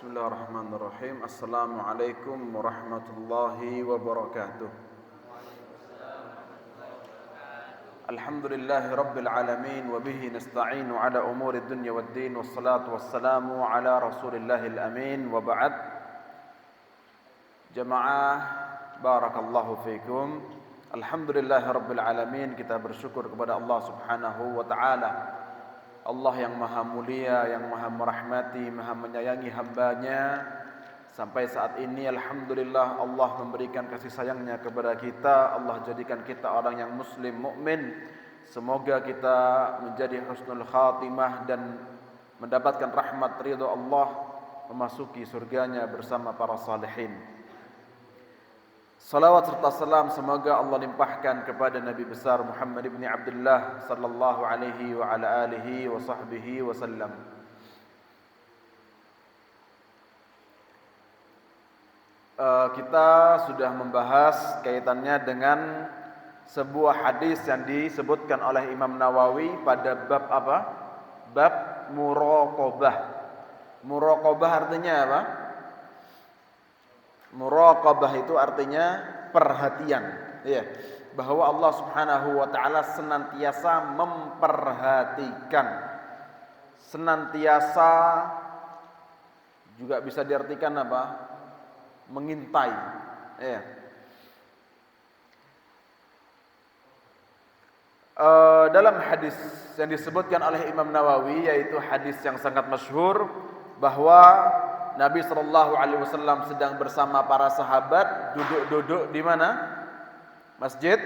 Bismillahirrahmanirrahim. Assalamualaikum warahmatullahi wabarakatuh. Alhamdulillahi rabbil alamin wa bihi nasta'inu ala umuri dunya waddin wassalatu wassalamu ala rasulillahil amin wa ba'd. Jamaah barakallahu fikum. Alhamdulillahi rabbil alamin, kita bersyukur kepada Allah Subhanahu wa taala. Allah yang maha mulia, yang maha merahmati, maha menyayangi hambanya. Sampai saat ini alhamdulillah Allah memberikan kasih sayangnya kepada kita. Allah jadikan kita orang yang muslim, mukmin. Semoga kita menjadi husnul khatimah dan mendapatkan rahmat ridha Allah, memasuki surganya bersama para salihin. Salawat serta salam semoga Allah limpahkan kepada Nabi besar Muhammad ibn Abdullah sallallahu alaihi wa ala alihi wa sahbihi wasallam. Kita sudah membahas kaitannya dengan sebuah hadis yang disebutkan oleh Imam Nawawi pada bab apa? Bab muraqabah. Muraqabah artinya apa? Muraqabah itu artinya perhatian, ya. Bahwa Allah Subhanahu wa taala senantiasa memperhatikan. Senantiasa juga bisa diartikan apa? Mengintai, ya. Dalam hadis yang disebutkan oleh Imam Nawawi, yaitu hadis yang sangat masyhur, bahwa Nabi SAW sedang bersama para sahabat duduk-duduk di mana? Masjid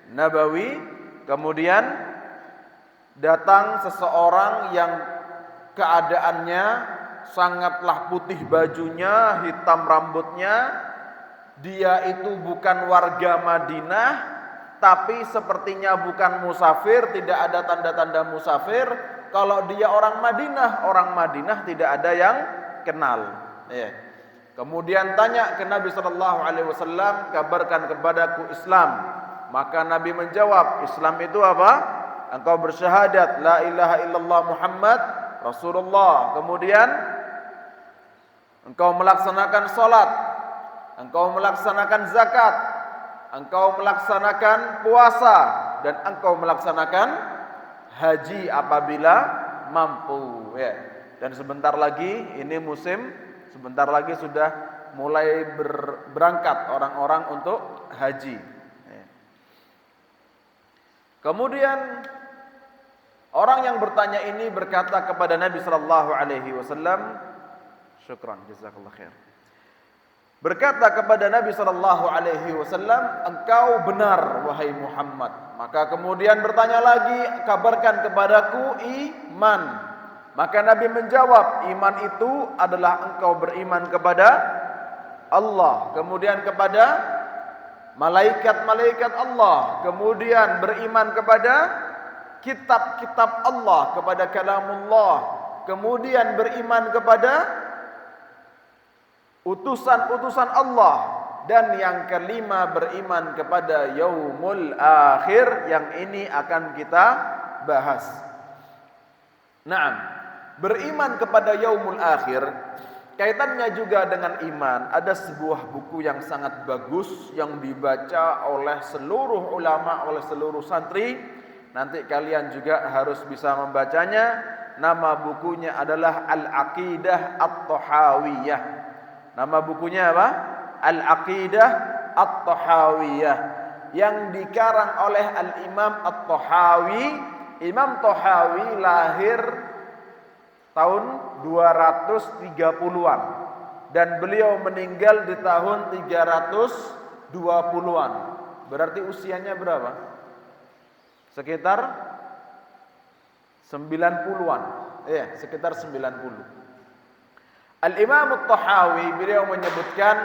Nabawi. Kemudian datang seseorang yang keadaannya sangatlah putih bajunya, hitam rambutnya. Dia itu bukan warga Madinah, tapi sepertinya bukan musafir, tidak ada tanda-tanda musafir. Kalau dia orang Madinah tidak ada yang kenal, ya. Kemudian tanya ke Nabi SAW, kabarkan kepadaku Islam. Maka Nabi menjawab, Islam itu apa? Engkau bersyahadat la ilaha illallah Muhammad Rasulullah. Kemudian engkau melaksanakan salat, engkau melaksanakan zakat, engkau melaksanakan puasa, dan engkau melaksanakan haji apabila mampu, ya. Dan sebentar lagi ini musim, sebentar lagi sudah mulai berangkat orang-orang untuk haji. Kemudian orang yang bertanya ini berkata kepada Nabi sallallahu alaihi wasallam, syukran, jazakallahu khair. Berkata kepada Nabi sallallahu alaihi wasallam, engkau benar wahai Muhammad. Maka kemudian bertanya lagi, kabarkan kepadaku iman. Maka Nabi menjawab, iman itu adalah engkau beriman kepada Allah, kemudian kepada malaikat-malaikat Allah, kemudian beriman kepada kitab-kitab Allah, kepada kalamullah, kemudian beriman kepada utusan-utusan Allah, dan yang kelima beriman kepada yaumul akhir, yang ini akan kita bahas. Naam. Beriman kepada yaumul akhir kaitannya juga dengan iman. Ada sebuah buku yang sangat bagus yang dibaca oleh seluruh ulama, oleh seluruh santri. Nanti kalian juga harus bisa membacanya. Nama bukunya adalah Al-Aqidah At-Tahawiyah. Nama bukunya apa? Al-Aqidah At-Tahawiyah, yang dikarang oleh Al-Imam At-Tahawi. Imam Tahawi lahir tahun 230-an dan beliau meninggal di tahun 320-an. Berarti usianya berapa? Sekitar 90-an. Ya, sekitar 90. Al-Imam At-Tahawi beliau menyebutkan,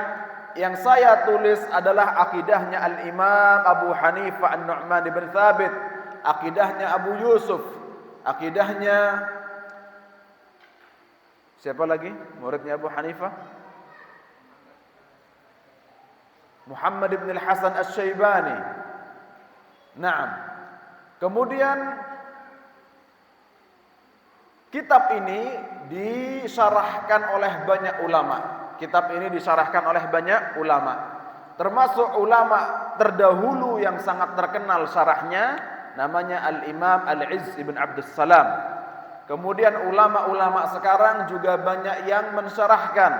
yang saya tulis adalah akidahnya Al-Imam Abu Hanifah An-Nu'man bin Thabit, akidahnya Abu Yusuf, akidahnya siapa lagi? Muridnya Abu Hanifah? Muhammad ibn al-Hasan Asy-Syaibani. Naam. Kemudian kitab ini disyarahkan oleh banyak ulama. Kitab ini disyarahkan oleh banyak ulama. Termasuk ulama terdahulu yang sangat terkenal syarahnya namanya Al-Imam Al-Izz ibn Abdus Salam. Kemudian ulama-ulama sekarang juga banyak yang mensyarahkan,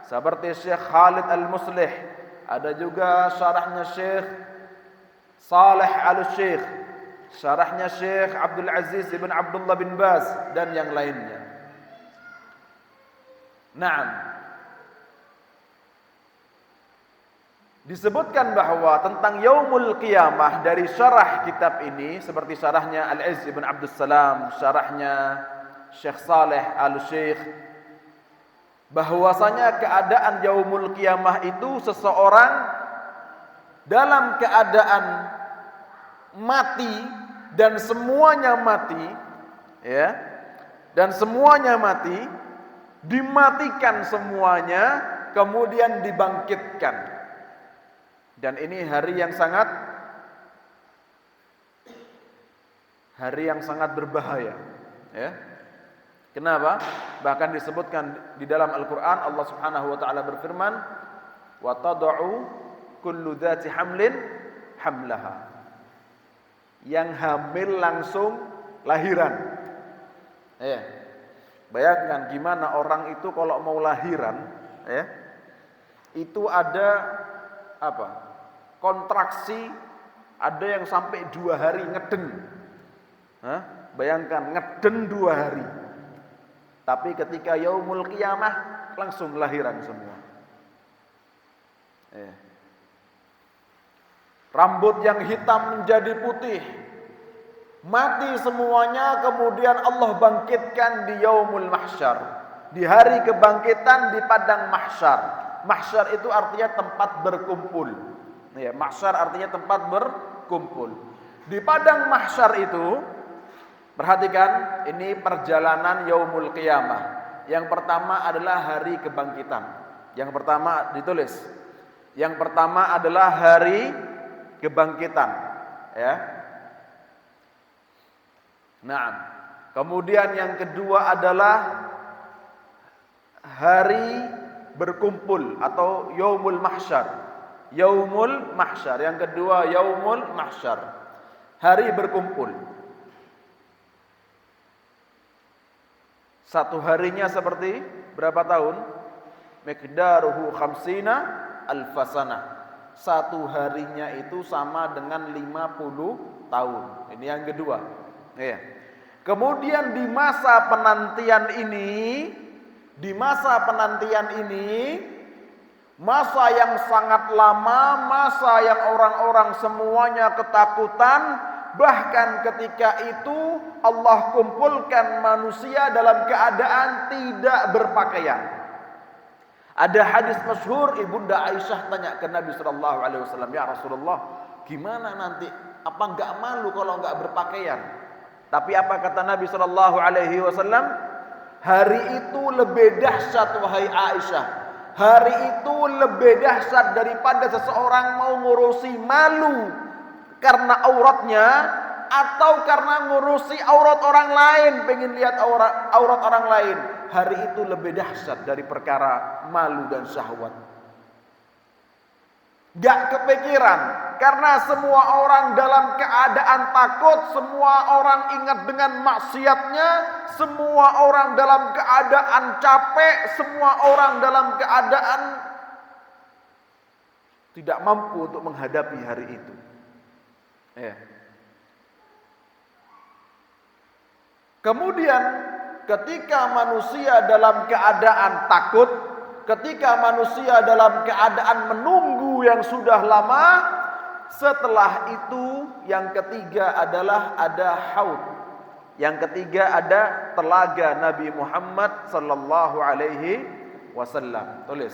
seperti Syekh Khalid Al-Muslih. Ada juga syarahnya Syekh Saleh Al-Syekh, syarahnya Syekh Abdul Aziz ibn Abdullah bin Baz dan yang lainnya. Naam. Disebutkan bahwa tentang Yaumul Qiyamah dari syarah kitab ini, seperti syarahnya Al-Izz ibn Abdus Salam, syarahnya Syekh Saleh Al-Syekh, bahwasanya keadaan Yaumul Qiyamah itu seseorang dalam keadaan mati dan semuanya mati, ya, dan semuanya mati, dimatikan semuanya, kemudian dibangkitkan. Dan ini hari yang sangat berbahaya, ya. Kenapa? Bahkan disebutkan di dalam Al-Qur'an, Allah Subhanahu wa taala berfirman, "Wa tad'u kullu dzati hamlin hamlaha." Yang hamil langsung lahiran. Ya. Bayangkan gimana orang itu kalau mau lahiran, ya. Itu ada apa? Kontraksi, ada yang sampai 2 hari ngeden. Bayangkan ngeden 2 hari. Tapi ketika Yaumul Qiyamah langsung lahiran semua. Rambut yang hitam menjadi putih, mati semuanya, kemudian Allah bangkitkan di Yaumul Mahsyar, di hari kebangkitan di padang mahsyar. Mahsyar itu artinya tempat berkumpul. Ya, mahsyar artinya tempat berkumpul. Di padang mahsyar itu, perhatikan, ini perjalanan Yaumul Qiyamah. Yang pertama adalah hari kebangkitan. Yang pertama ditulis. Yang pertama adalah hari kebangkitan, ya. Nah, kemudian yang kedua adalah hari berkumpul atau Yaumul Mahsyar. Yaumul Mahsyar. Yang kedua Yaumul Mahsyar, hari berkumpul. Satu harinya seperti berapa tahun? Miqdaruhu khamsina alfasana. Satu harinya itu sama dengan 50 tahun. Ini yang kedua. Ya. Kemudian di masa penantian ini, masa yang sangat lama, masa yang orang-orang semuanya ketakutan, bahkan ketika itu Allah kumpulkan manusia dalam keadaan tidak berpakaian. Ada hadis masyhur, Ibunda Aisyah tanya ke Nabi sallallahu alaihi wasallam, "Ya Rasulullah, gimana nanti? Apa enggak malu kalau enggak berpakaian?" Tapi apa kata Nabi sallallahu alaihi wasallam? Hari itu lebih dahsyat wahai Aisyah. Hari itu lebih dahsyat daripada seseorang mau ngurusi malu karena auratnya atau karena ngurusi aurat orang lain, pengen lihat aurat orang lain. Hari itu lebih dahsyat dari perkara malu dan syahwat. Gak kepikiran, karena semua orang dalam keadaan takut, semua orang ingat dengan maksiatnya, semua orang dalam keadaan capek, semua orang dalam keadaan tidak mampu untuk menghadapi hari itu. Ya. Kemudian ketika manusia dalam keadaan takut, ketika manusia dalam keadaan menunggu yang sudah lama, setelah itu yang ketiga adalah ada haud. Yang ketiga ada telaga Nabi Muhammad sallallahu alaihi wasallam. Tulis.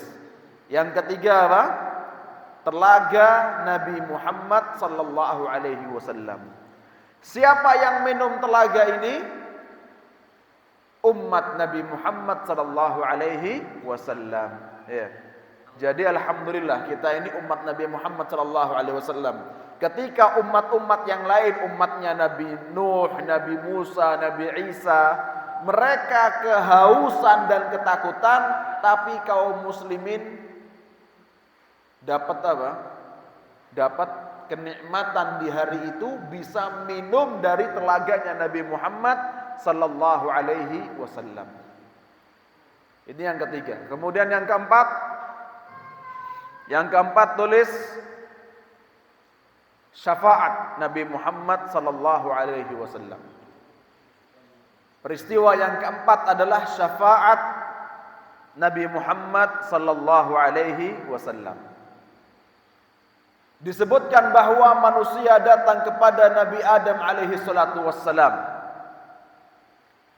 Yang ketiga apa? Telaga Nabi Muhammad sallallahu alaihi wasallam. Siapa yang minum telaga ini? Umat Nabi Muhammad sallallahu alaihi wasallam. Ya. Jadi alhamdulillah kita ini umat Nabi Muhammad sallallahu alaihi wasallam. Ketika umat-umat yang lain, umatnya Nabi Nuh, Nabi Musa, Nabi Isa, mereka kehausan dan ketakutan, tapi kaum muslimin dapat apa? Dapat kenikmatan di hari itu, bisa minum dari telaganya Nabi Muhammad sallallahu alaihi wasallam. Ini yang ketiga. Kemudian yang keempat tulis syafaat Nabi Muhammad sallallahu alaihi wasallam. Peristiwa yang keempat adalah syafaat Nabi Muhammad sallallahu alaihi wasallam. Disebutkan bahwa manusia datang kepada Nabi Adam alaihi salatu wassalam.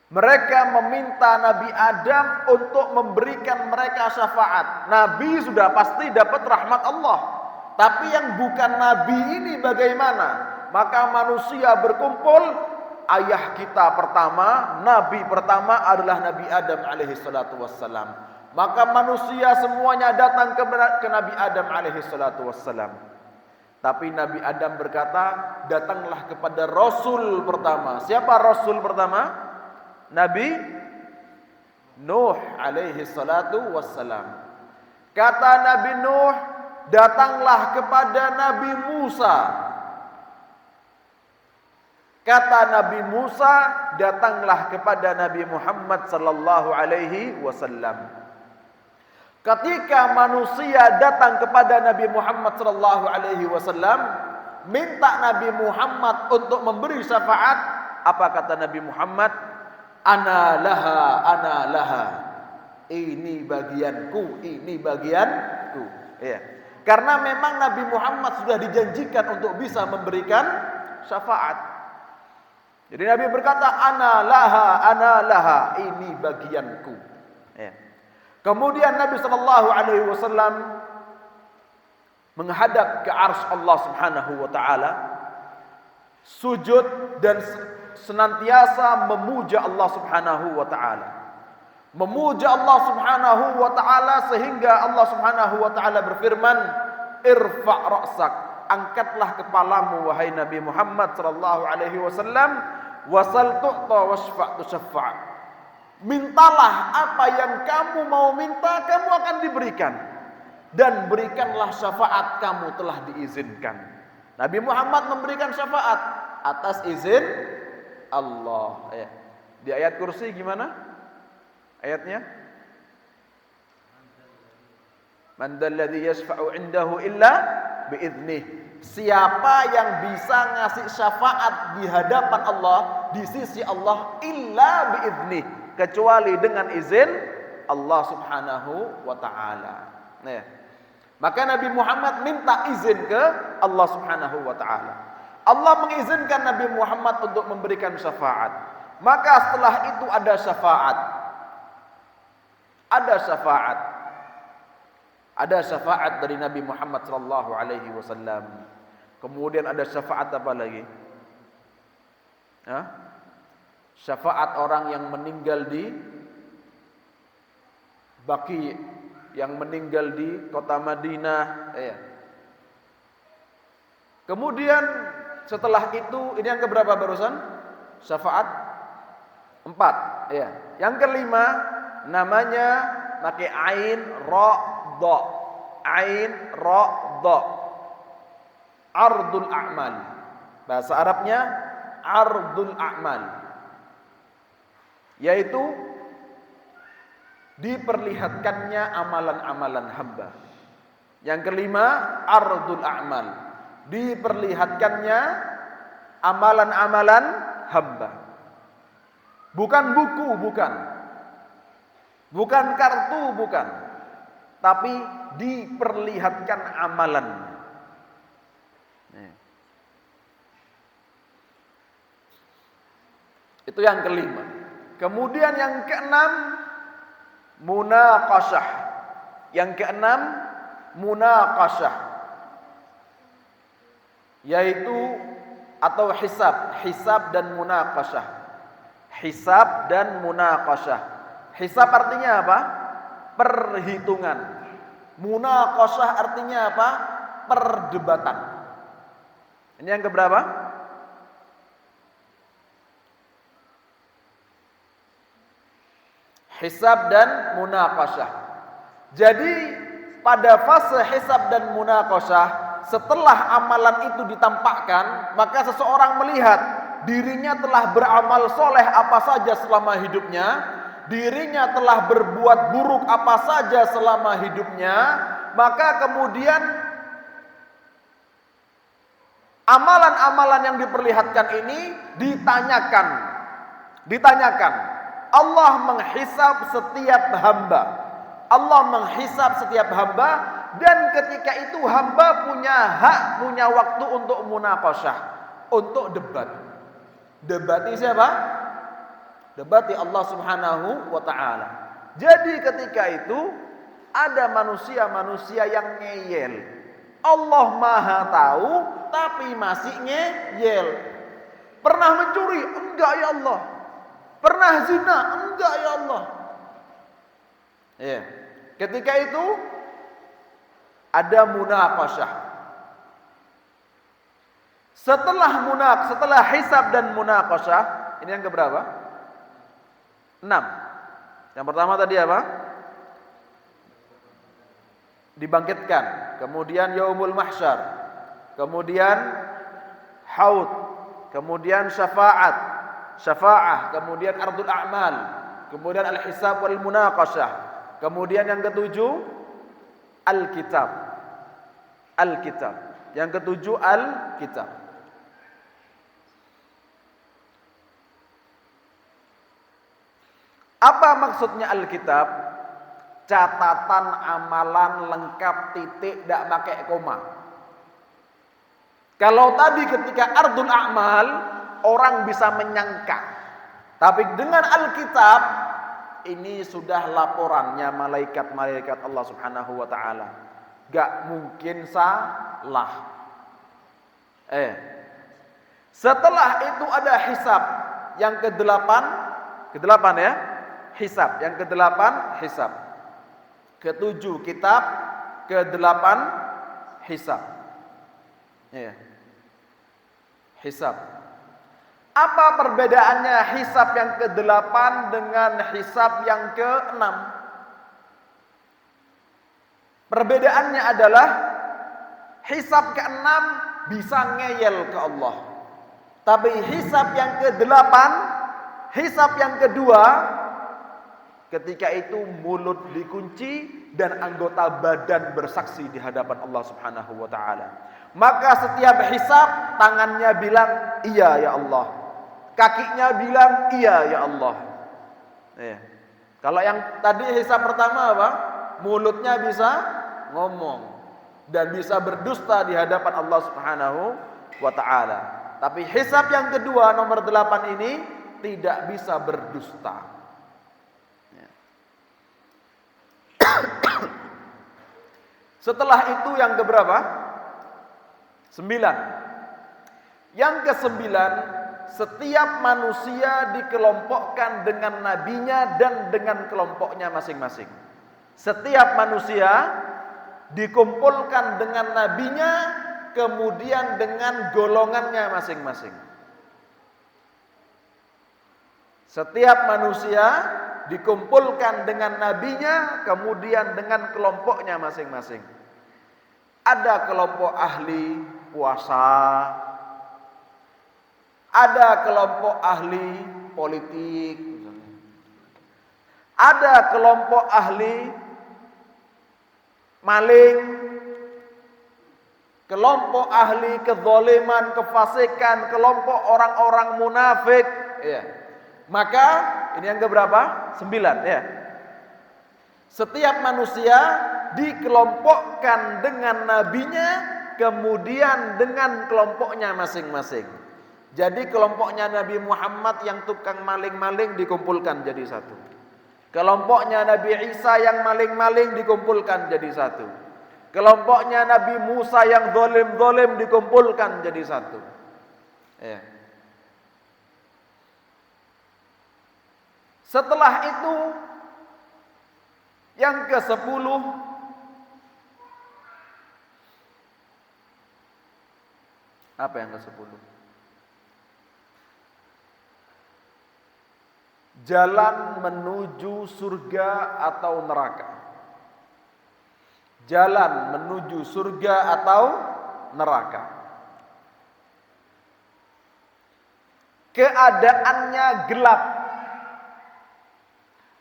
Mereka meminta Nabi Adam untuk memberikan mereka syafaat. Nabi sudah pasti dapat rahmat Allah. Tapi yang bukan Nabi ini bagaimana? Maka manusia berkumpul. Ayah kita pertama, Nabi pertama adalah Nabi Adam alaihi salatu wassalam. Maka manusia semuanya datang ke Nabi Adam alaihi salatu wassalam. Tapi Nabi Adam berkata, datanglah kepada Rasul pertama. Siapa Rasul pertama? Nabi Nuh alaihi salatu wassalam. Kata Nabi Nuh, datanglah kepada Nabi Musa. Kata Nabi Musa, datanglah kepada Nabi Muhammad sallallahu alaihi wasallam. Ketika manusia datang kepada Nabi Muhammad sallallahu alaihi wasallam, minta Nabi Muhammad untuk memberi syafaat, apa kata Nabi Muhammad? Ana laha. Ini bagianku, ini bagianku. Ya. Karena memang Nabi Muhammad sudah dijanjikan untuk bisa memberikan syafaat. Jadi Nabi berkata, ana laha, ini bagianku. Ya. Kemudian Nabi sallallahu alaihi wasallam menghadap ke arsy Allah Subhanahu wa taala, sujud dan senantiasa memuja Allah Subhanahu wa taala. Memuja Allah Subhanahu wa taala sehingga Allah Subhanahu wa taala berfirman, "Irfa' ra'sak." Angkatlah kepalamu wahai Nabi Muhammad sallallahu alaihi wasallam, wasal tu'ta wasfa' tusyaffa'. Mintalah apa yang kamu mau minta, kamu akan diberikan. Dan berikanlah syafaat, kamu telah diizinkan. Nabi Muhammad memberikan syafaat atas izin Allah. Ya. Di ayat kursi gimana? Ayatnya? Man dzalladzi yashfa'u 'indahu illa biiznih. Siapa yang bisa ngasih syafaat di hadapan Allah, di sisi Allah, illa biiznih, kecuali dengan izin Allah Subhanahu wa taala. Nah, maka Nabi Muhammad minta izin ke Allah Subhanahu wa taala. Allah mengizinkan Nabi Muhammad untuk memberikan syafaat. Maka setelah itu ada syafaat. Ada syafaat. Ada syafaat dari Nabi Muhammad sallallahu alaihi wasallam. Kemudian ada syafaat apa lagi? Syafaat orang yang meninggal di Baqi, yang meninggal di kota Madinah. Kemudian setelah itu, ini yang keberapa barusan? Syafaat 4. Yang kelima namanya pakai ain ra dha. Ain ra dha. Ardul a'mal. Bahasa Arabnya ardul a'mal. Yaitu diperlihatkannya amalan-amalan hamba. Yang kelima ardul a'mal. Diperlihatkannya amalan-amalan hamba. Bukan buku, bukan. Bukan kartu, bukan. Tapi diperlihatkan amalan. Itu yang kelima. Kemudian yang keenam munaqashah. Yang keenam munaqashah, yaitu atau hisab dan munaqashah. Hisab dan munaqashah. Hisab artinya apa? Perhitungan. Munaqashah artinya apa? Perdebatan. Ini yang keberapa? Hisab dan munaqasyah. Jadi pada fase hisab dan munaqasyah, setelah amalan itu ditampakkan, maka seseorang melihat dirinya telah beramal soleh apa saja selama hidupnya, dirinya telah berbuat buruk apa saja selama hidupnya, maka kemudian amalan-amalan yang diperlihatkan ini ditanyakan. Allah menghisab setiap hamba. Allah menghisab setiap hamba, dan ketika itu hamba punya hak, punya waktu untuk munaqasyah, untuk debat. Debati siapa? Debati Allah Subhanahu wa taala. Jadi ketika itu ada manusia-manusia yang ngeyel. Allah Maha tahu tapi masih ngeyel. Pernah mencuri? Enggak ya Allah. Pernah zina? Enggak ya Allah. Ya. Ketika itu ada munaqasyah. Setelah hisab dan munaqasyah, ini yang keberapa? 6. Yang pertama tadi apa? Dibangkitkan, kemudian yaumul mahsyar, kemudian haud, kemudian syafa'ah, kemudian ardul a'mal, kemudian al-hisab wal munaqasyah, kemudian yang ketujuh al-kitab. Yang ketujuh al-kitab. Apa maksudnya al-kitab? Catatan amalan lengkap, titik, tidak pakai koma. Kalau tadi ketika ardul a'mal orang bisa menyangka, tapi dengan Alkitab ini sudah laporannya malaikat-malaikat Allah Subhanahu wa taala. Gak mungkin salah. Setelah itu ada hisab yang ke-8 ya. Hisab yang ke-8 hisab. Ke-7 kitab, ke-8 hisab. Hisab. Apa perbedaannya hisab yang ke-8 dengan hisab yang ke-6? Perbedaannya adalah hisab ke-6 bisa ngeyel ke Allah. Tapi hisab yang ke-8, hisab yang kedua, ketika itu mulut dikunci dan anggota badan bersaksi di hadapan Allah Subhanahu wa taala. Maka setiap hisab tangannya bilang iya ya Allah. Kakinya bilang iya ya Allah. Kalau yang tadi hisab pertama apa? Mulutnya bisa ngomong dan bisa berdusta di hadapan Allah Subhanahu wa taala. Tapi hisab yang kedua nomor 8 ini tidak bisa berdusta. Setelah itu yang keberapa? 9. Yang ke-9, setiap manusia dikelompokkan dengan nabinya dan dengan kelompoknya masing-masing. Setiap manusia dikumpulkan dengan nabinya, kemudian dengan golongannya masing-masing. Setiap manusia dikumpulkan dengan nabinya, kemudian dengan kelompoknya masing-masing. Ada kelompok ahli puasa, ada kelompok ahli politik, ada kelompok ahli maling, kelompok ahli kezaliman, kefasikan, kelompok orang-orang munafik. Maka ini yang keberapa? 9 ya. Setiap manusia dikelompokkan dengan nabinya, kemudian dengan kelompoknya masing-masing. Jadi kelompoknya Nabi Muhammad yang tukang maling-maling dikumpulkan jadi satu. Kelompoknya Nabi Isa yang maling-maling dikumpulkan jadi satu. Kelompoknya Nabi Musa yang zalim-zalim dikumpulkan jadi satu. Setelah itu yang ke-10, apa yang ke-10? jalan menuju surga atau neraka. Jalan menuju surga atau neraka. Keadaannya gelap,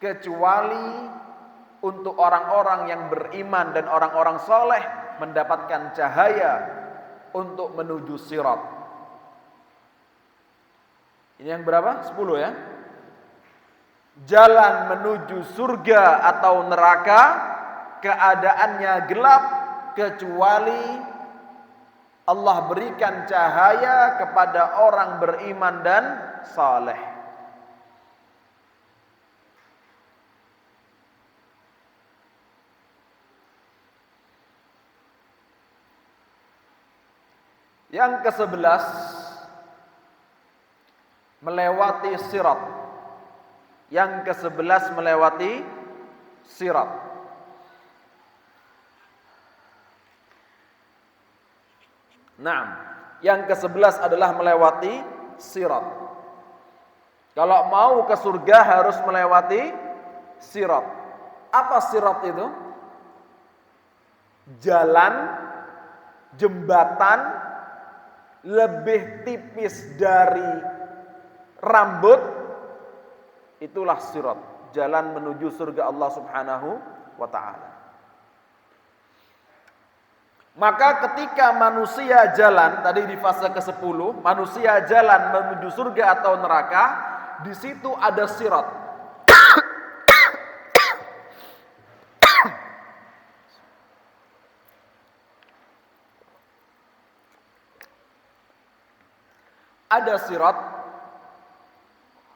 kecuali untuk orang-orang yang beriman dan orang-orang soleh mendapatkan cahaya untuk menuju sirat. Ini yang berapa? 10 ya. Jalan menuju surga atau neraka, keadaannya gelap, kecuali Allah berikan cahaya kepada orang beriman dan saleh. Yang ke-11, melewati sirat. Yang ke-11 melewati sirat. Nah, yang ke-11 adalah melewati sirat. Kalau mau ke surga harus melewati sirat. Apa sirat itu? Jalan, jembatan lebih tipis dari rambut, itulah sirat, jalan menuju surga Allah Subhanahu wa ta'ala. Maka ketika manusia jalan, tadi di fase ke-10, manusia jalan menuju surga atau neraka, di situ ada sirat. Ada sirat.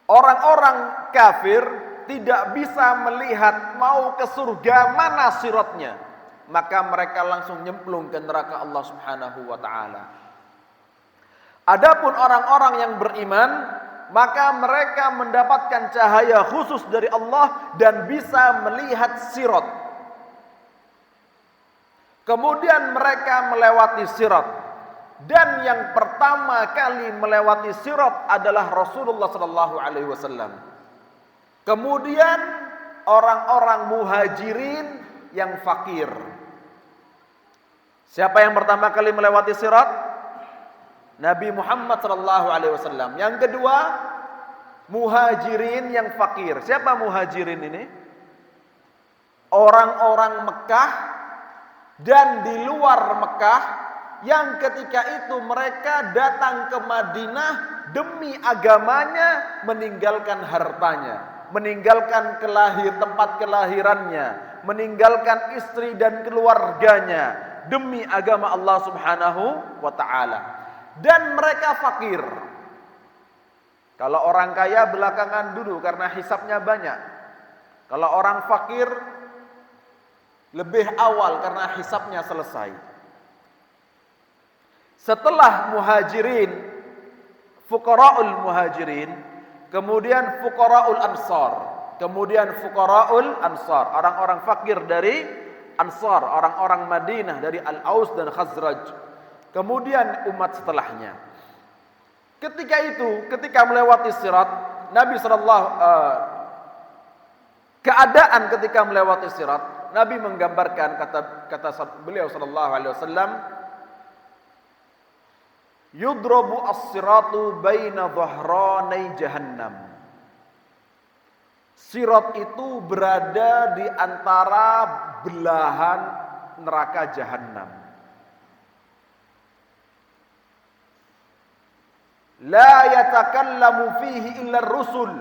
Orang-orang kafir tidak bisa melihat mau ke surga mana siratnya, maka mereka langsung nyemplung ke neraka Allah Subhanahu wa ta'ala. Adapun orang-orang yang beriman, maka mereka mendapatkan cahaya khusus dari Allah dan bisa melihat sirat. Kemudian mereka melewati sirat. Dan yang pertama kali melewati sirat adalah Rasulullah sallallahu alaihi wasallam. Kemudian orang-orang muhajirin yang fakir. Siapa yang pertama kali melewati sirat? Nabi Muhammad sallallahu alaihi wasallam. Yang kedua, muhajirin yang fakir. Siapa muhajirin ini? Orang-orang Mekah dan di luar Mekah yang ketika itu mereka datang ke Madinah demi agamanya, meninggalkan hartanya, meninggalkan tempat kelahirannya, meninggalkan istri dan keluarganya demi agama Allah Subhanahu wa ta'ala. Dan mereka fakir. Kalau orang kaya belakangan dulu karena hisapnya banyak. Kalau orang fakir lebih awal karena hisapnya selesai. Setelah muhajirin, fuqara'ul muhajirin, kemudian fuqara'ul ansar, kemudian fuqara'ul ansar, orang-orang fakir dari ansar, orang-orang Madinah dari Al-Aus dan Khazraj, kemudian umat setelahnya. Ketika melewati sirat, Nabi keadaan ketika melewati sirat, Nabi menggambarkan kata beliau sallallahu alaihi wasallam, yudrabu as-siratu baina dhahranai jahannam. Sirat itu berada di antara belahan neraka jahannam. La yatakallamu fihi illa rusul.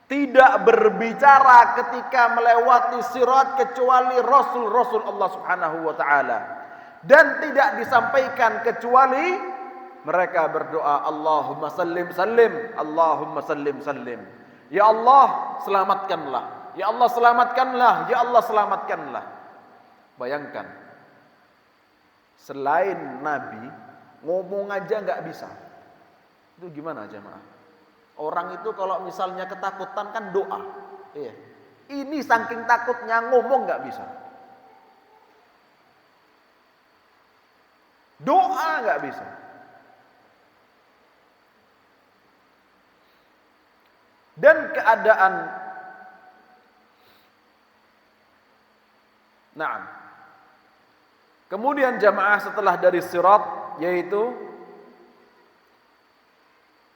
Tidak berbicara ketika melewati sirat kecuali rasul-rasul Allah Subhanahu wa ta'ala. Dan tidak disampaikan kecuali mereka berdoa, Allahumma sallim sallim, Allahumma sallim sallim. Ya Allah, selamatkanlah. Ya Allah, selamatkanlah. Ya Allah, selamatkanlah. Bayangkan, selain Nabi, ngomong aja nggak bisa. Itu gimana jemaah? Orang itu kalau misalnya ketakutan kan doa. Iya. Ini saking takutnya ngomong nggak bisa. Doa nggak bisa. dan keadaan. Naam. Kemudian jamaah setelah dari sirat yaitu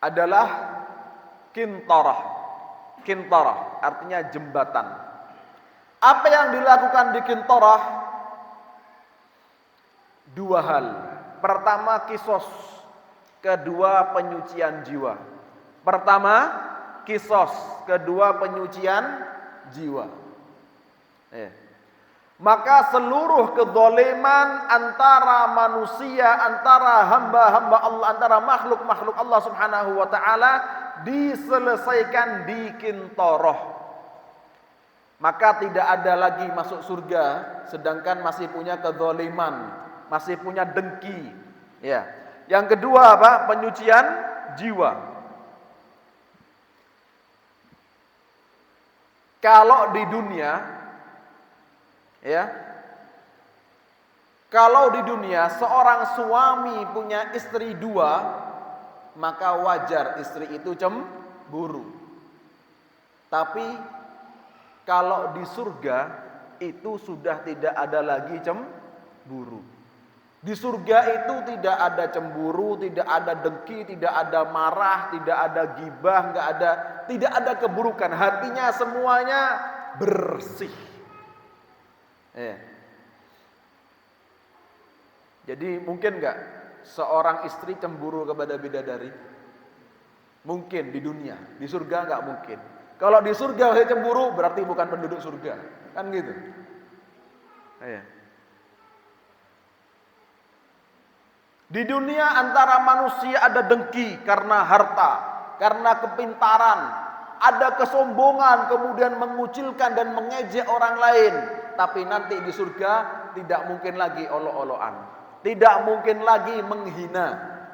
adalah kintarah. Kintarah artinya jembatan. Apa yang dilakukan di kintarah? Dua hal. Pertama kisos, kedua penyucian jiwa. Pertama kisos, kedua penyucian jiwa. Maka seluruh kezaliman antara manusia, antara hamba-hamba Allah, antara makhluk-makhluk Allah Subhanahu wa taala diselesaikan di kintarah. Maka tidak ada lagi masuk surga sedangkan masih punya kezaliman, masih punya dengki. Ya. Yang kedua apa? Penyucian jiwa. Kalau di dunia, ya, kalau di dunia seorang suami punya istri dua, maka wajar istri itu cemburu. Tapi kalau di surga itu sudah tidak ada lagi cemburu. Di surga itu tidak ada cemburu, tidak ada dengki, tidak ada marah, tidak ada gibah, tidak ada keburukan. Hatinya semuanya bersih. Jadi mungkin enggak seorang istri cemburu kepada bidadari? Mungkin di dunia, di surga enggak mungkin. Kalau di surga saya cemburu berarti bukan penduduk surga, kan gitu. Di dunia antara manusia ada dengki karena harta, karena kepintaran, ada kesombongan, kemudian mengucilkan dan mengejek orang lain. Tapi nanti di surga tidak mungkin lagi olok-olokan, tidak mungkin lagi menghina.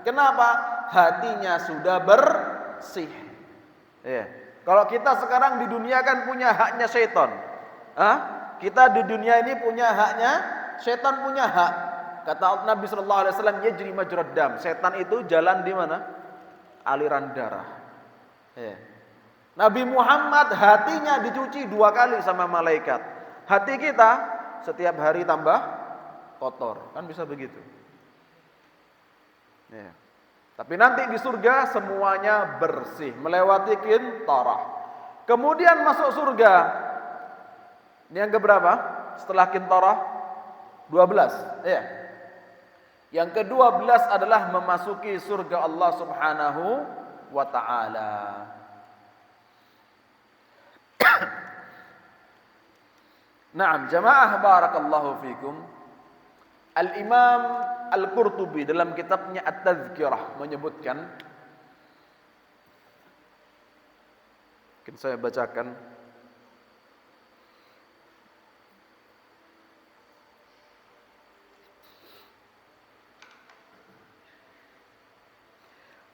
Kenapa? Hatinya sudah bersih. Kalau kita sekarang di dunia kan punya haknya setan. Kita di dunia ini punya haknya, setan punya hak. Kata Nabi sallallahu alaihi wasallam, yajri majrad dam. Setan itu jalan di mana? Aliran darah. Nabi Muhammad hatinya dicuci 2 kali sama malaikat. Hati kita setiap hari tambah kotor, kan bisa begitu. Tapi nanti di surga semuanya bersih, melewati kintarah. Kemudian masuk surga. Ini yang keberapa? Setelah kintarah 12. Yang ke-12 adalah memasuki surga Allah Subhanahu wa taala. Naam, jamaah barakallahu fikum. Al-Imam Al-Qurtubi dalam kitabnya At-Tadhkirah menyebutkan, mungkin saya bacakan.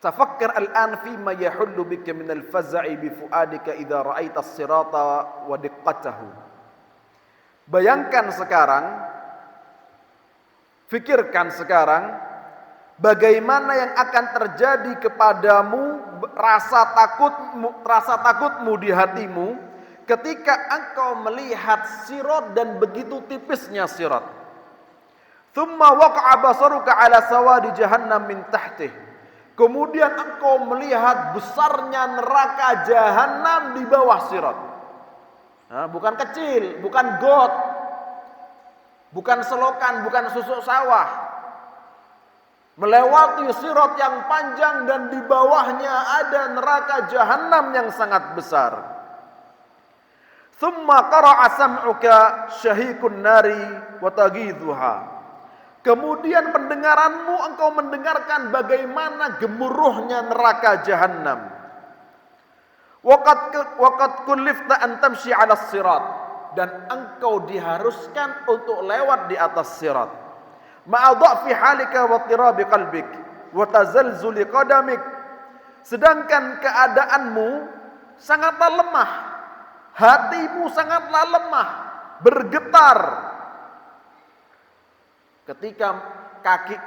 Tafakkar al-an fi ma yahullu bika min al-faza'i bi fuadika idza ra'aita as-sirata wa diqqatahu. Bayangkan sekarang, fikirkan sekarang bagaimana yang akan terjadi kepadamu, rasa takutmu di hatimu ketika engkau melihat sirat dan begitu tipisnya sirat. Thumma waqa'a basaruka ala sawadi jahannam min tahtih. Kemudian engkau melihat besarnya neraka jahanam di bawah sirat. Bukan kecil, bukan got, bukan selokan, bukan susuk sawah. Melewati sirat yang panjang dan di bawahnya ada neraka jahanam yang sangat besar. Thumma qara'a sam'uka syahikun nari wa taghidhuha. Kemudian pendengaranmu engkau mendengarkan bagaimana gemuruhnya neraka jahanam. Waqad kullifta an tamshi 'ala sirat, dan engkau diharuskan untuk lewat di atas sirat. Ma'a dha'fi halika wa tirabi qalbik wa tazalzuli qadamik. Sedangkan keadaanmu sangatlah lemah, hatimu sangatlah lemah, bergetar. Ketika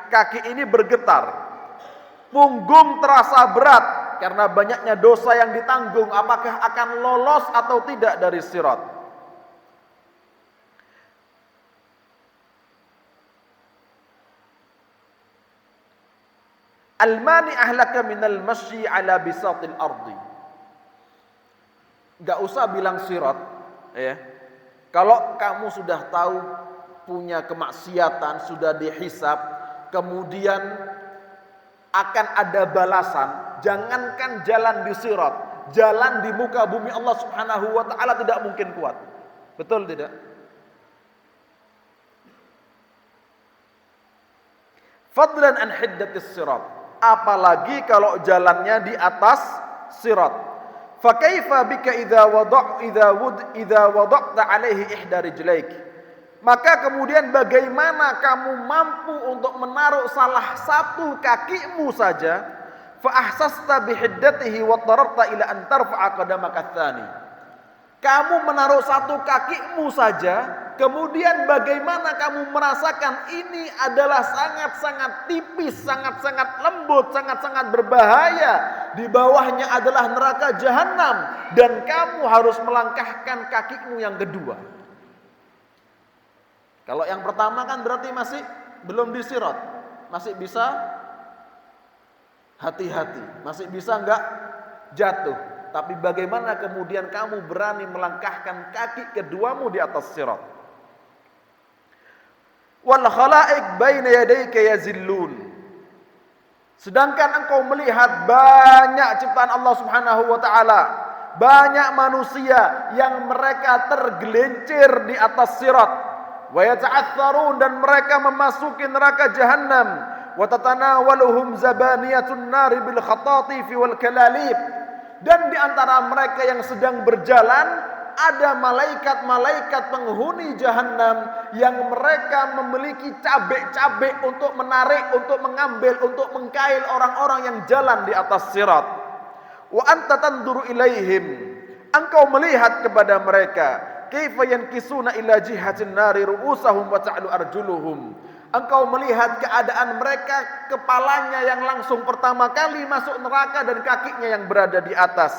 kaki ini bergetar, punggung terasa berat, karena banyaknya dosa yang ditanggung, apakah akan lolos atau tidak dari sirat. Al-mani ahlaka minal masyi ala bisatil ardi. Gak usah bilang sirat, ya. Kalau kamu sudah tahu punya kemaksiatan, sudah dihisab, kemudian akan ada balasan, jangankan jalan di sirat, jalan di muka bumi Allah Subhanahu wa taala tidak mungkin kuat. Betul tidak? Fadlan an hiddatis sirat. Apalagi kalau jalannya di atas sirat. Fa kaifa bika idza wada'ta alaihi ihda rijlaik. Maka kemudian bagaimana kamu mampu untuk menaruh salah satu kakimu saja, fa ahsasta bihiddatihi wa tararta ila an tarfa'a qadamaka tsani. Kamu menaruh satu kakimu saja, kemudian bagaimana kamu merasakan ini adalah sangat-sangat tipis, sangat-sangat lembut, sangat-sangat berbahaya. Di bawahnya adalah neraka jahanam dan kamu harus melangkahkan kakimu yang kedua. Kalau yang pertama kan berarti masih belum disirat, masih bisa hati-hati, masih bisa enggak jatuh. Tapi bagaimana kemudian kamu berani melangkahkan kaki keduamu di atas sirat? Wal khalaik baina yadayka yazillun. Sedangkan engkau melihat banyak ciptaan Allah Subhanahu wa taala, banyak manusia yang mereka tergelincir di atas sirat, wa yata'atsarun, dan mereka memasuki neraka jahannam, wa tatanawaluhum zabaniyatun nari bil khatatifi wal kalalib. Dan di antara mereka yang sedang berjalan ada malaikat-malaikat penghuni jahanam yang mereka memiliki cabik-cabik untuk menarik, untuk mengambil, untuk mengkail orang-orang yang jalan di atas sirat. Wa anta tanduru ilaihim. Engkau melihat kepada mereka. Kaifa yankisuna ila jihatin nari ru'usahum wa ta'lu arjuluhum. Engkau melihat keadaan mereka, kepalanya yang langsung pertama kali masuk neraka dan kakinya yang berada di atas.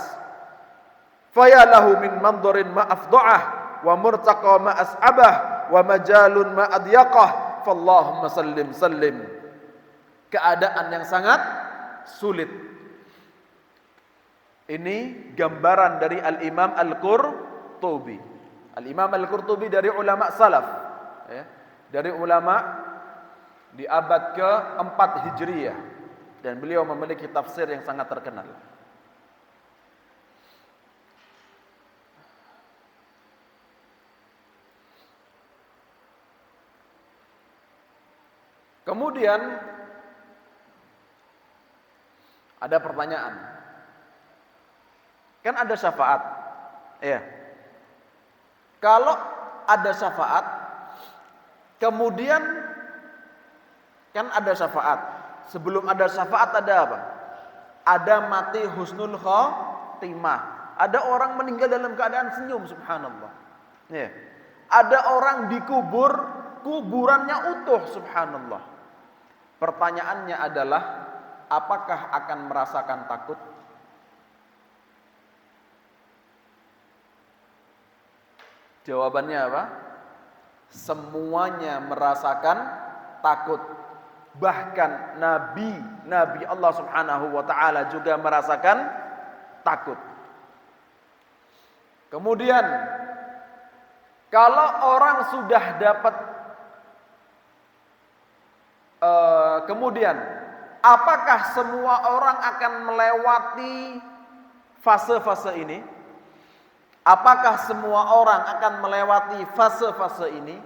Fayalahu min mandorin ma afda'ah wa murtaqa ma as'abah wa majalun ma adyaqah fallahumma sallim sallim. Keadaan yang sangat sulit. Ini gambaran dari Al-Imam Al-Qurtubi. Al-Imam Al-Qurtubi dari ulama salaf, ya, dari ulama di abad ke-4 Hijriyah, dan beliau memiliki tafsir yang sangat terkenal. Kemudian ada pertanyaan. Kan ada syafaat. Ya. Kalau ada syafaat, kemudian kan ada syafaat. Sebelum ada syafaat ada apa? Ada mati husnul khotimah. Ada orang meninggal dalam keadaan senyum, subhanallah. Ya. Ada orang dikubur, kuburannya utuh, subhanallah. Pertanyaannya adalah, apakah akan merasakan takut? Jawabannya apa? Semuanya merasakan takut. Bahkan Nabi Allah Subhanahu wa taala juga merasakan takut. Kemudian kalau orang sudah dapat kemudian apakah semua orang akan melewati fase-fase ini? Apakah semua orang akan melewati fase-fase ini?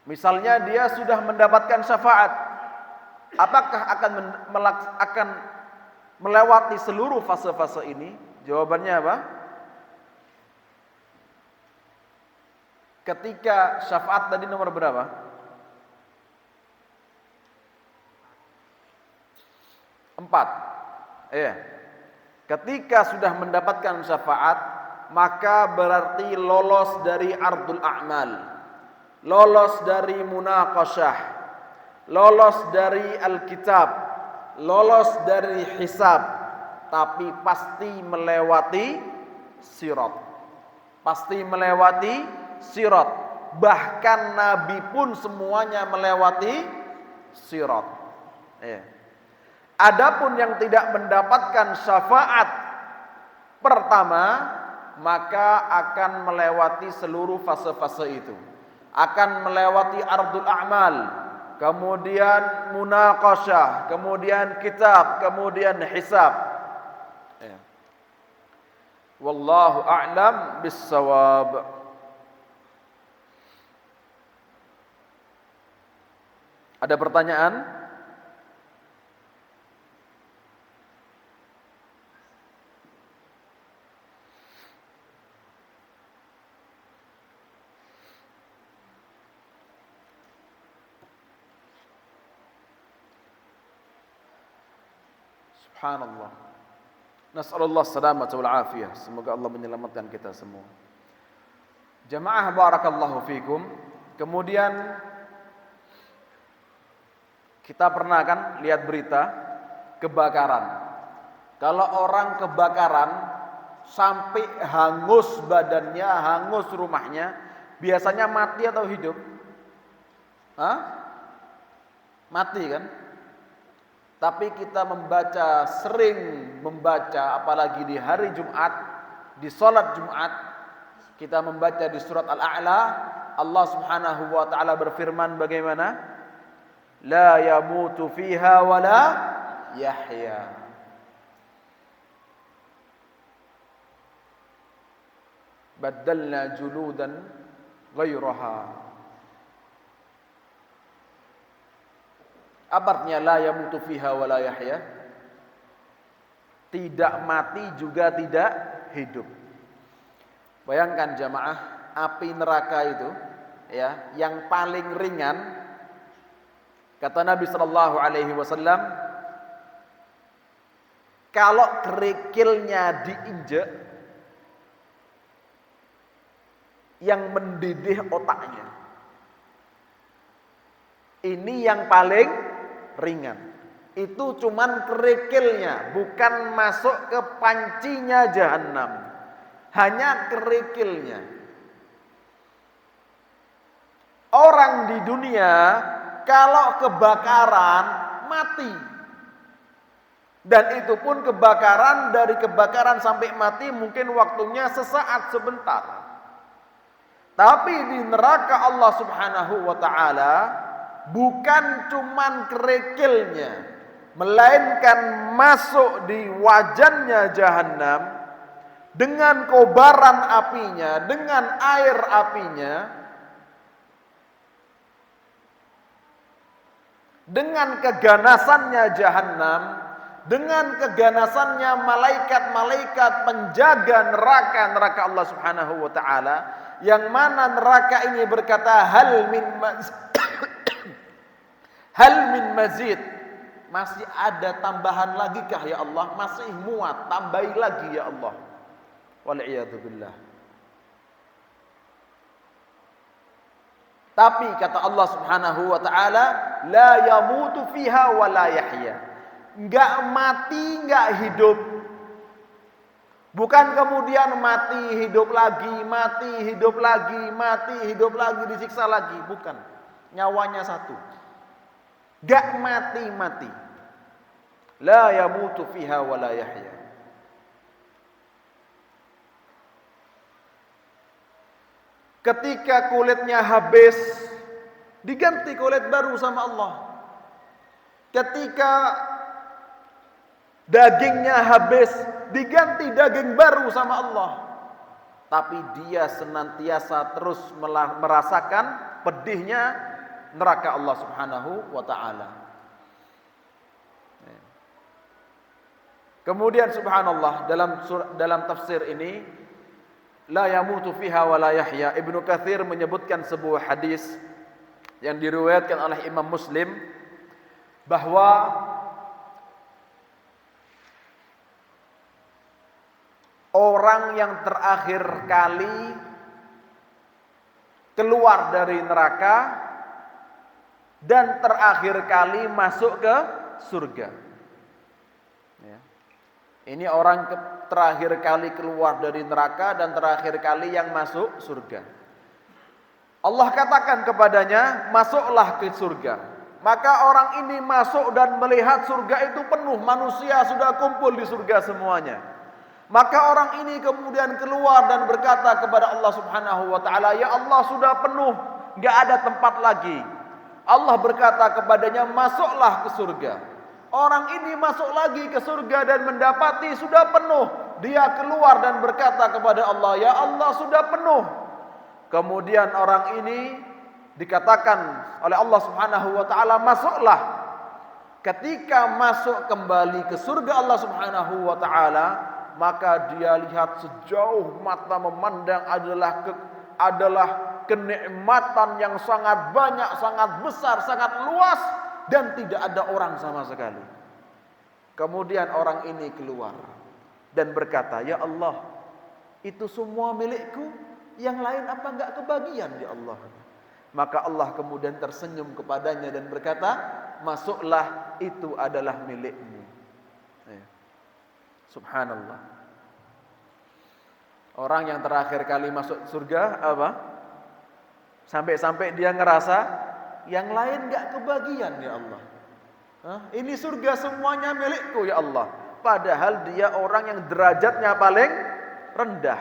Misalnya dia sudah mendapatkan syafaat, apakah akan melewati seluruh fase-fase ini? Jawabannya apa? Ketika syafaat tadi nomor berapa? 4. Iya. Ketika sudah mendapatkan syafaat, maka berarti lolos dari ardul a'mal, lolos dari munaqasyah, lolos dari alkitab, lolos dari hisab, tapi pasti melewati sirat. Pasti melewati sirat. Bahkan Nabi pun semuanya melewati sirat. Ya. Adapun yang tidak mendapatkan syafaat pertama, maka akan melewati seluruh fase-fase itu. Akan melewati ardul a'mal, kemudian munaqasyah, kemudian kitab, kemudian hisab. Ya. Wallahu a'lam bis-shawab. Ada pertanyaan? Subhanallah. Nas'alullah salamata wal afiyah. Semoga Allah menyelamatkan kita semua. Jamaah barakallahu fikum. Kemudian kita pernah kan lihat berita kebakaran. Kalau orang kebakaran sampai hangus badannya, hangus rumahnya, biasanya mati atau hidup? Hah? Mati kan? Tapi kita sering membaca, apalagi di hari Jumat, di sholat Jumat, kita membaca di surat Al-A'la, Allah Subhanahu wa ta'ala berfirman bagaimana? La yamutu fiha wa la yahya. Baddalna juludan ghairaha. Apa artinya la yamutu fiha wa la yahya? Tidak mati juga tidak hidup. Bayangkan jamaah, api neraka itu ya, yang paling ringan, kata Nabi sallallahu alaihi wasallam, kalau kerikilnya diinjek, yang mendidih otaknya. Ini yang paling ringan. Itu cuman kerikilnya, bukan masuk ke pancinya jahanam. Hanya kerikilnya. Orang di dunia kalau kebakaran mati. Dan itu pun kebakaran, dari kebakaran sampai mati mungkin waktunya sesaat sebentar. Tapi di neraka Allah Subhanahu wa ta'ala bukan cuman kerikilnya, melainkan masuk di wajannya jahanam dengan kobaran apinya, dengan air apinya, dengan keganasannya jahanam, dengan keganasannya malaikat-malaikat penjaga neraka Allah Subhanahu wa ta'ala, yang mana neraka ini berkata hal min mazid, masih ada tambahan lagi kah ya Allah? Masih muat, tambahi lagi ya Allah. Wal'iyadu billah. Tapi kata Allah Subhanahu wa ta'ala, la yamutu fiha wa la yahya. Enggak mati, enggak hidup. Bukan kemudian mati, hidup lagi, mati, hidup lagi, mati, hidup lagi, disiksa lagi. Bukan. Nyawanya satu. Gak mati-mati. La yamutu fiha wa la yahya. Ketika kulitnya habis, diganti kulit baru sama Allah. Ketika dagingnya habis, diganti daging baru sama Allah. Tapi dia senantiasa terus merasakan pedihnya neraka Allah Subhanahu wa ta'ala. Kemudian subhanallah, dalam tafsir ini, la yamutu fiha wa la yahya, Ibnu Katsir menyebutkan sebuah hadis yang diriwayatkan oleh Imam Muslim, bahwa orang yang terakhir kali keluar dari neraka dan terakhir kali masuk ke surga, Ya. Ini orang terakhir kali keluar dari neraka dan terakhir kali yang masuk surga. Allah katakan kepadanya, masuklah ke surga. Maka orang ini masuk dan melihat surga itu penuh, manusia sudah kumpul di surga semuanya. Maka orang ini kemudian keluar dan berkata kepada Allah Subhanahu wa taala, "Ya Allah, sudah penuh, enggak ada tempat lagi." Allah berkata kepadanya, "Masuklah ke surga." Orang ini masuk lagi ke surga dan mendapati sudah penuh. Dia keluar dan berkata kepada Allah, "Ya Allah, sudah penuh." Kemudian orang ini dikatakan oleh Allah Subhanahu wa taala, "Masuklah." Ketika masuk kembali ke surga Allah Subhanahu wa taala, maka dia lihat sejauh mata memandang adalah kenikmatan yang sangat banyak, sangat besar, sangat luas, dan tidak ada orang sama sekali. Kemudian orang ini keluar dan berkata, "Ya Allah, itu semua milikku, yang lain apa enggak kebagian ya Allah?" Maka Allah kemudian tersenyum kepadanya dan berkata, "Masuklah, itu adalah milikmu." Subhanallah. Orang yang terakhir kali masuk surga apa? Sampai-sampai dia ngerasa yang lain enggak kebagian ya Allah. Ini surga semuanya milikku ya Allah. Padahal dia orang yang derajatnya paling rendah,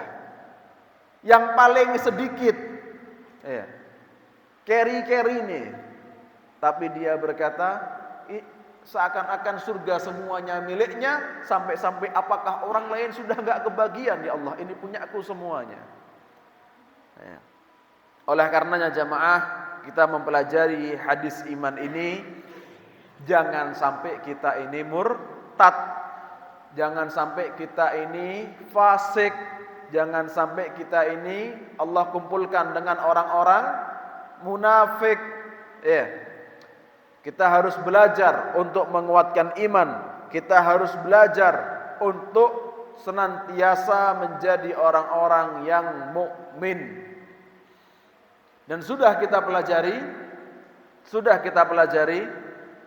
yang paling sedikit, ya, carry nih. Tapi dia berkata, seakan-akan surga semuanya miliknya, sampai-sampai apakah orang lain sudah enggak kebagian ya Allah, ini punya aku semuanya. Ya. Oleh karenanya jamaah, kita mempelajari hadis iman ini, jangan sampai kita ini murtad, jangan sampai kita ini fasik, jangan sampai kita ini Allah kumpulkan dengan orang-orang munafik. Ya. Kita harus belajar untuk menguatkan iman. Kita harus belajar untuk senantiasa menjadi orang-orang yang mukmin. Dan sudah kita pelajari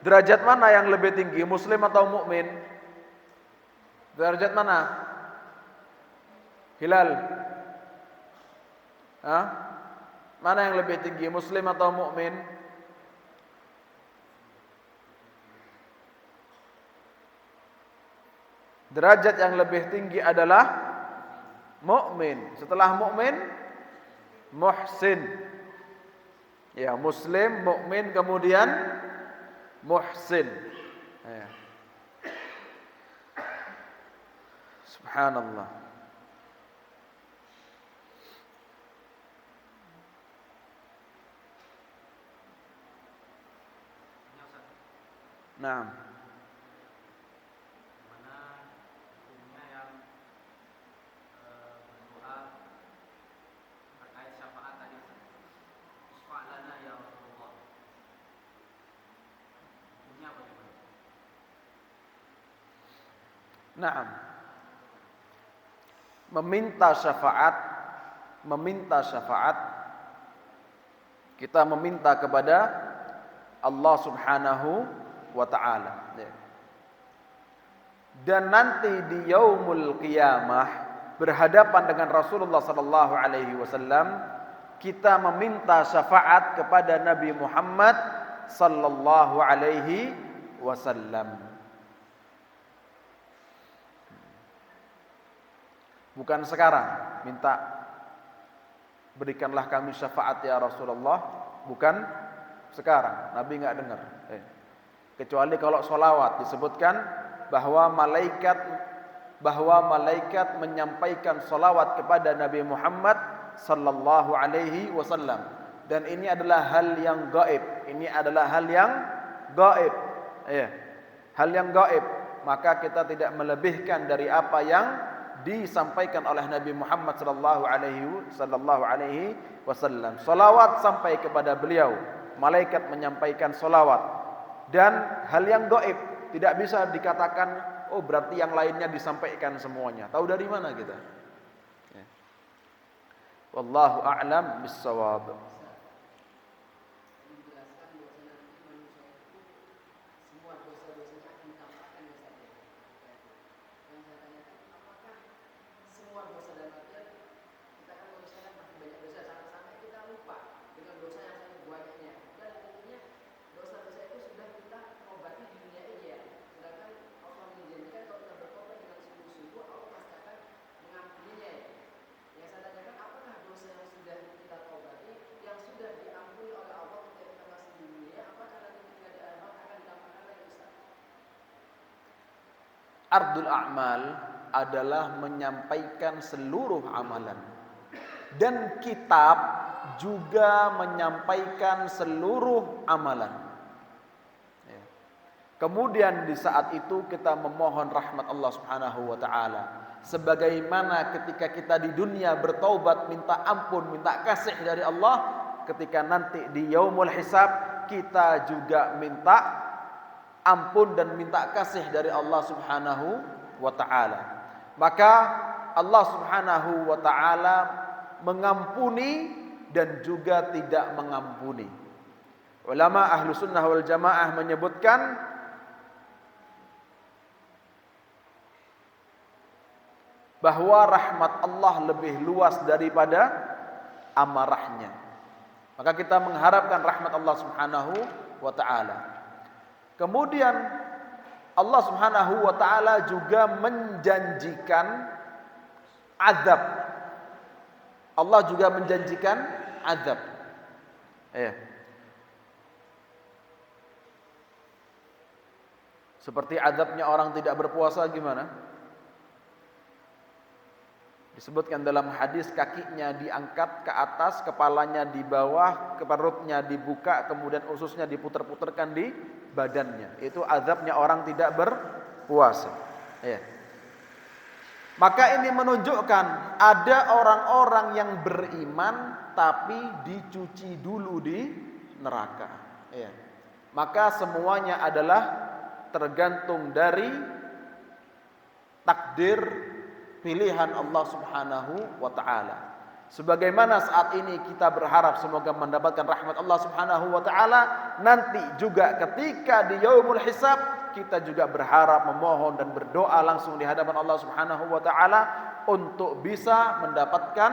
derajat mana yang lebih tinggi, muslim atau mukmin? Derajat mana? Hilal. Mana yang lebih tinggi, muslim atau mukmin? Derajat yang lebih tinggi adalah mukmin. Setelah mukmin, muhsin. Ya, muslim, mukmin, kemudian muhsin. Ya. Subhanallah. Naam. Naam. Meminta syafaat kita meminta kepada Allah Subhanahu wa taala. Dan nanti di yaumul qiyamah berhadapan dengan Rasulullah sallallahu alaihi wasallam, kita meminta syafaat kepada Nabi Muhammad sallallahu alaihi wasallam. Bukan sekarang minta berikanlah kami syafaat ya Rasulullah, bukan sekarang. Nabi enggak dengar. Kecuali kalau sholawat disebutkan bahwa malaikat menyampaikan sholawat kepada Nabi Muhammad sallallahu alaihi wasallam. Dan ini adalah hal yang gaib. Ini adalah hal yang gaib. Hal yang gaib. Maka kita tidak melebihkan dari apa yang disampaikan oleh Nabi Muhammad sallallahu alaihi wasallam. Salawat sampai kepada beliau, malaikat menyampaikan salawat, dan hal yang gaib tidak bisa dikatakan oh berarti yang lainnya disampaikan semuanya. Tahu dari mana kita? Wallahu a'lam bissawab. ardul a'mal adalah menyampaikan seluruh amalan. Dan kitab juga menyampaikan seluruh amalan. Ya. Kemudian di saat itu kita memohon rahmat Allah Subhanahu wa taala. Sebagaimana ketika kita di dunia bertaubat, minta ampun, minta kasih dari Allah, ketika nanti di yaumul hisab kita juga minta ampun dan minta kasih dari Allah Subhanahu wa taala. Maka Allah Subhanahu wa taala mengampuni dan juga tidak mengampuni. Ulama ahlu sunnah wal jamaah menyebutkan bahwa rahmat Allah lebih luas daripada amarahnya. Maka kita mengharapkan rahmat Allah Subhanahu wa taala. Kemudian Allah Subhanahu wa taala juga menjanjikan azab. Allah juga menjanjikan azab. Ya. Seperti azabnya orang tidak berpuasa gimana? Disebutkan dalam hadis, kakinya diangkat ke atas, kepalanya di bawah, perutnya dibuka, kemudian ususnya diputar-putarkan di badannya. Itu azabnya orang tidak berpuasa. Ya. Maka ini menunjukkan ada orang-orang yang beriman tapi dicuci dulu di neraka. Ya. Maka semuanya adalah tergantung dari takdir pilihan Allah Subhanahu wa taala. Sebagaimana saat ini kita berharap semoga mendapatkan rahmat Allah Subhanahu wa taala, nanti juga ketika di yaumul hisab kita juga berharap, memohon dan berdoa langsung di hadapan Allah Subhanahu wa taala untuk bisa mendapatkan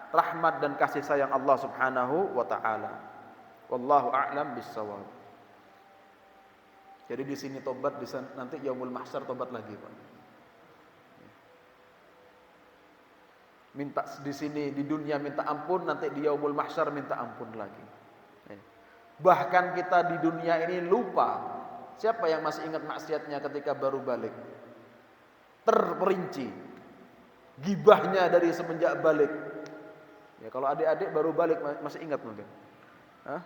rahmat dan kasih sayang Allah Subhanahu wa taala. Wallahu a'lam bissawab. Jadi di sini tobat, di sana nanti yaumul mahsyar tobat lagi, Pak. Minta di sini di dunia minta ampun, nanti di yaumul mahsyar minta ampun lagi. Bahkan kita di dunia ini lupa. Siapa yang masih ingat maksiatnya ketika baru balik? Terperinci. Gibahnya dari semenjak balik. Ya kalau adik-adik baru balik masih ingat mungkin. Hah?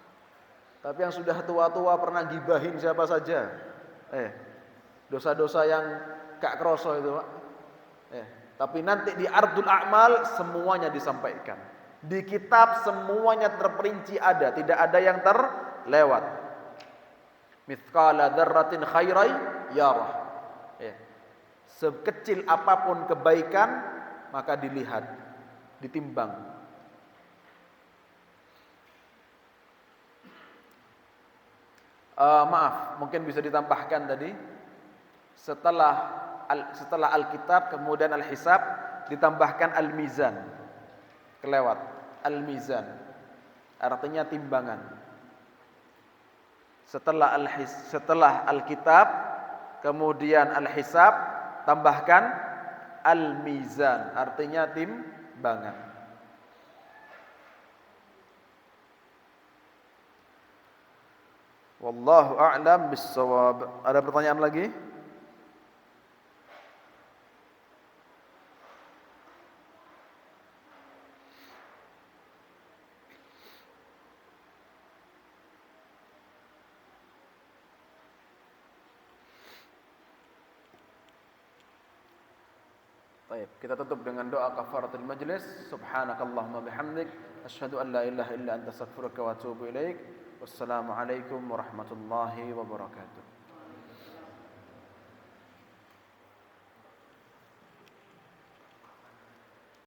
Tapi yang sudah tua-tua pernah gibahin siapa saja? Dosa-dosa yang gak kroso itu, Pak. Tapi nanti di ardul a'mal semuanya disampaikan. Di kitab semuanya terperinci ada, tidak ada yang terlewat. Mithqala dzarratin khairai yarah. Sekecil apapun kebaikan maka dilihat, ditimbang. Maaf, mungkin bisa ditambahkan tadi setelah Alkitab kemudian Al-Hisab ditambahkan Al-Mizan. Kelewat. Al-Mizan artinya timbangan. Setelah Alkitab kemudian Al-Hisab tambahkan Al-Mizan artinya timbangan. Wallahu a'lam bissawab. Ada pertanyaan lagi? Baik, kita tutup dengan doa kafaratul majlis. Subhanakallahumma bihamdik, asyhadu an la ilaha illa anta astaghfiruka wa atubu ilaik. Wassalamualaikum warahmatullahi wabarakatuh.